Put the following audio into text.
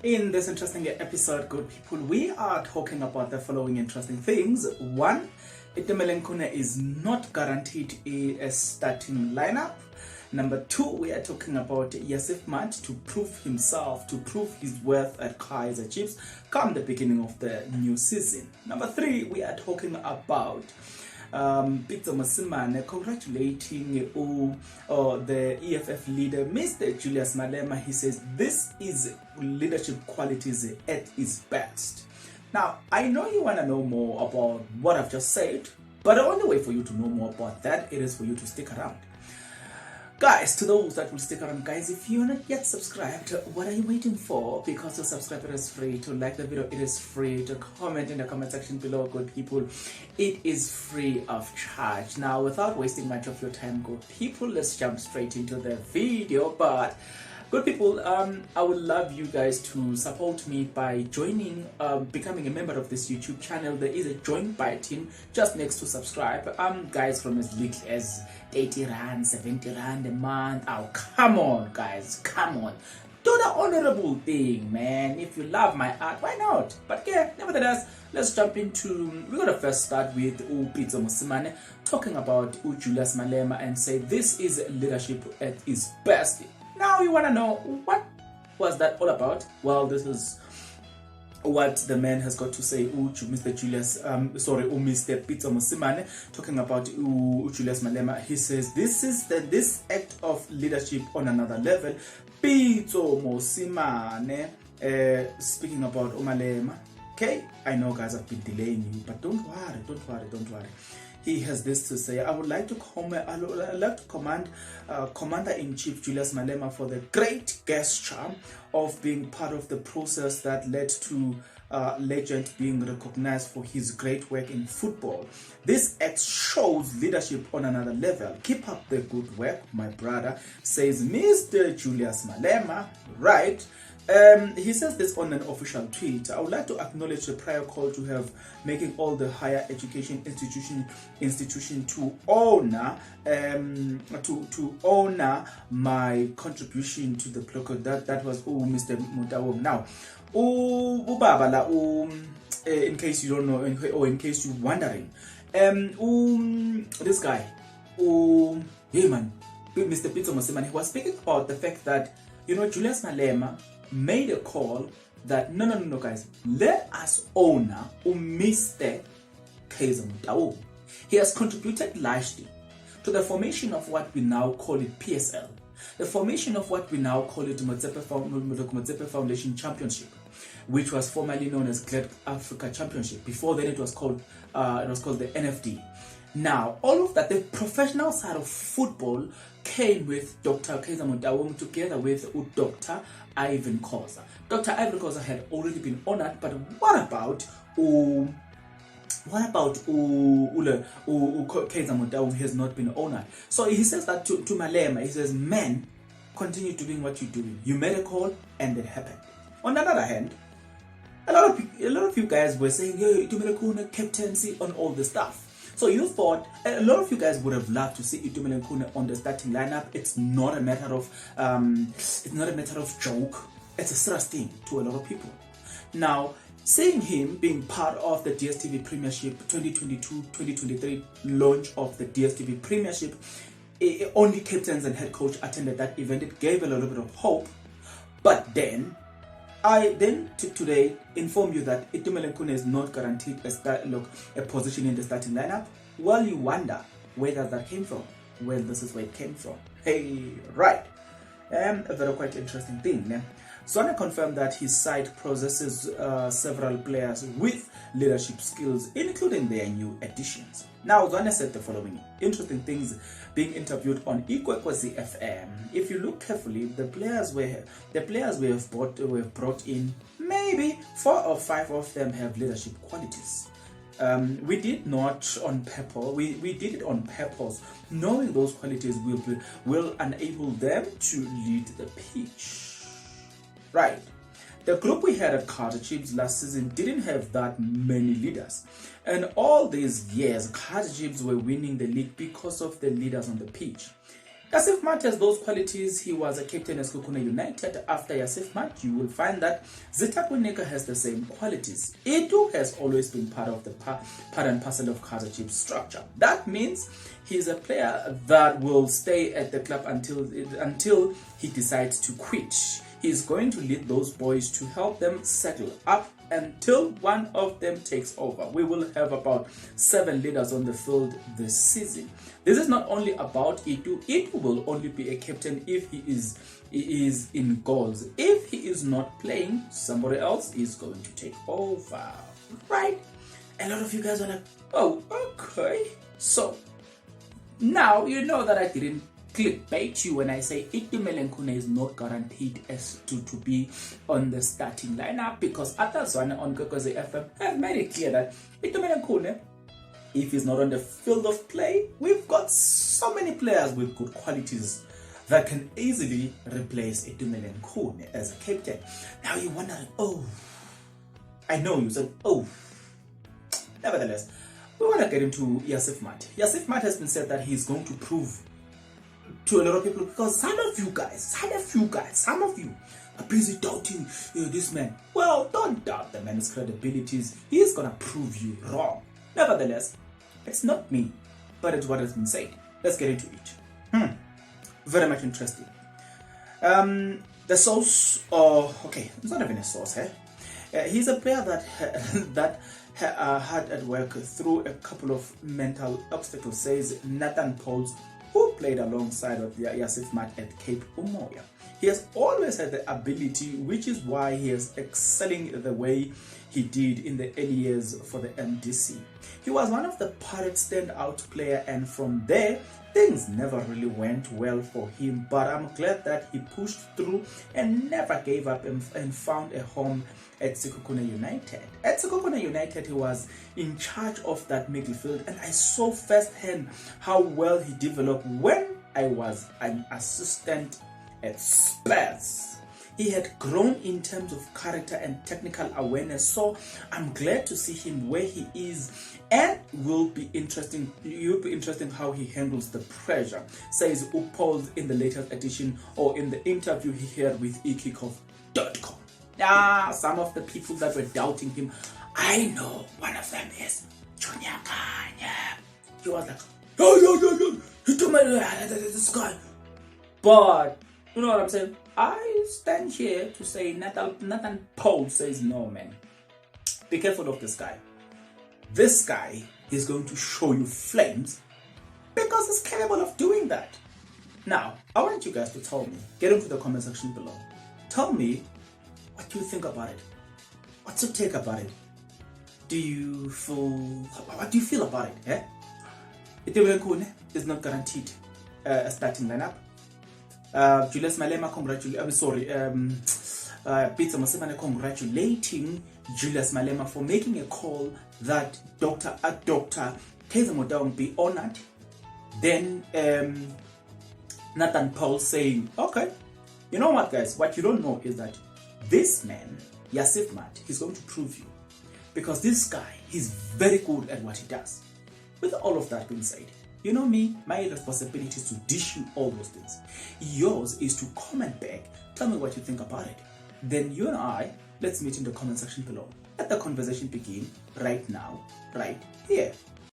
In this interesting episode, good people, we are talking about the following interesting things. One, Khune is not guaranteed a starting lineup. Number two, we are talking about Yusuf Maart to prove himself, to prove his worth at Kaizer Chiefs come the beginning of the new season. Number three, we are talking about Pitso congratulating the EFF leader, Mr. Julius Malema. He says this is leadership qualities at its best. Now, I know you want to know more about what I've just said, but the only way for you to know more about that, it is for you to stick around. Guys, to those that will stick around, guys, if you're not yet subscribed, what are you waiting for? Because to subscribe, it is free. To like the video, it is free. To comment in the comment section below, good people, it is free of charge. Now, without wasting much of your time, good people, let's jump straight into the video. But good people, I would love you guys to support me by joining, becoming a member of this YouTube channel. There is a join button just next to subscribe. Guys, from as little as 80 rand, 70 rand a month. Oh, come on, guys, come on. Do the honorable thing, man. If you love my art, why not? But yeah, nevertheless, let's jump into, we're gonna first start with Pitso talking about Julius Malema and say this is leadership at its best. Now you want to know what was that all about? Well, this is what the man has got to say. Mr. Pitso talking about Julius Malema. He says this act of leadership on another level. Pitso Mosimane, speaking about Malema. Okay, I know guys have been delaying you, but don't worry. He has this to say. I would like to commend Commander-in-Chief Julius Malema for the great gesture of being part of the process that led to legend being recognized for his great work in football. This act shows leadership on another level. Keep up the good work, my brother, says Mr. Julius Malema. Right. He says this on an official tweet. I would like to acknowledge the prior call to have making all the higher education institution to honor my contribution to the program. That was Mr. Motaung. Now, in case you don't know, or in case you're wondering, this guy, hey man, Mr. Pitso, he was speaking about the fact that Julius Malema made a call that no guys, let us honor Mr. Khune Motaung. He has contributed largely to the formation of what we now call it PSL, the formation of what we now call it Motsepe Foundation Championship, which was formerly known as Glad Africa Championship. Before then it was called the NFD. Now, all of that, the professional side of football came with Dr. Khune Motaung together with Dr. Ivan Khoza. Dr. Ivan Khoza had already been honored, but what about Khune Motaung? He has not been honored. So he says that to Malema, he says, man, continue doing what you're doing. You made a call and it happened. On the other hand, a lot of you guys were saying, yo, Khune captaincy on all this stuff. So you thought, a lot of you guys would have loved to see Khune on the starting lineup. It's not a matter of joke. It's a serious thing to a lot of people. Now, seeing him being part of the DStv Premiership 2022-2023 launch of the DStv Premiership, only captains and head coach attended that event. It gave a little bit of hope. But then, I today inform you that Khune is not guaranteed a position in the starting lineup. Well, you wonder where that came from. Well, this is where it came from. Hey, right. A very quite interesting thing. Zwane confirmed that his side possesses several players with leadership skills, including their new additions. Now, Zwane said the following interesting things being interviewed on Ikwekwezi FM. If you look carefully, the players we have brought in, maybe 4 or 5 of them have leadership qualities. We did not on purpose. We did it on purpose, knowing those qualities will enable them to lead the pitch. Right. The group we had at Kaizer Chiefs last season didn't have that many leaders. And all these years, Kaizer Chiefs were winning the league because of the leaders on the pitch. Yusuf Maart has those qualities. He was a captain at Khune United. After Yusuf Maart, you will find that Zitakunika has the same qualities. Itu has always been part of the part and parcel of Kaizer Chiefs structure. That means he's a player that will stay at the club until he decides to quit. He's going to lead those boys to help them settle up until one of them takes over. We will have about 7 leaders on the field this season. This is not only about Itu. Itu will only be a captain if he is in goals. If he is not playing, somebody else is going to take over. Right? A lot of you guys are like, oh, okay. So, now you know that I didn't clickbait you when I say Khune is not guaranteed as to be on the starting lineup, because Atazwana on Kokoze FM have made it clear that Khune, if he's not on the field of play, we've got so many players with good qualities that can easily replace Khune as a captain. Now you're wondering, oh, I know you said, oh. Nevertheless, we want to get into Yusuf Maart. Yusuf Maart has been said that he's going to prove to a lot of people, because some of you are busy doubting this man. Well, don't doubt the man's credibilities. He's gonna prove you wrong. Nevertheless, it's not me, but it's what has been said. Let's get into it. Very much interesting. The source, okay, it's not even a source, he's a player that had at work through a couple of mental obstacles, says Nathan Pauls, who played alongside of Yusuf Maart at Cape Umoya. He has always had the ability, which is why he is excelling the way he did in the early years for the MDC. He was one of the Pirates' standout player, and from there, things never really went well for him, but I'm glad that he pushed through and never gave up and found a home at Khune United. At Khune United, he was in charge of that midfield, and I saw firsthand how well he developed when I was an assistant at Spurs. He had grown in terms of character and technical awareness, so I'm glad to see him where he is, and will be interesting how he handles the pressure, says Upol in the latest edition, or in the interview he had with ekickoff.com. Some of the people that were doubting him, I know one of them is Junior Kanya. He was like, yo, he told me this guy. But you know what I'm saying? I stand here to say Nathan Paul says, no, man. Be careful of this guy. This guy is going to show you flames because he's capable of doing that. Now, I want you guys to tell me, get into the comment section below. Tell me what you think about it. What's your take about it? What do you feel about it? Khune is not guaranteed a starting lineup. Julius Malema Pitso congratulating Julius Malema for making a call that Dr. Motaung be honored. Then Nathan Paul saying, okay, you know what, guys, what you don't know is that this man, Yusuf Maart, he's going to prove you, because this guy, he's very good at what he does. With all of that being said, you know me, my responsibility is to dish you all those things. Yours is to comment back, tell me what you think about it. Then you and I, let's meet in the comment section below. Let the conversation begin right now, right here.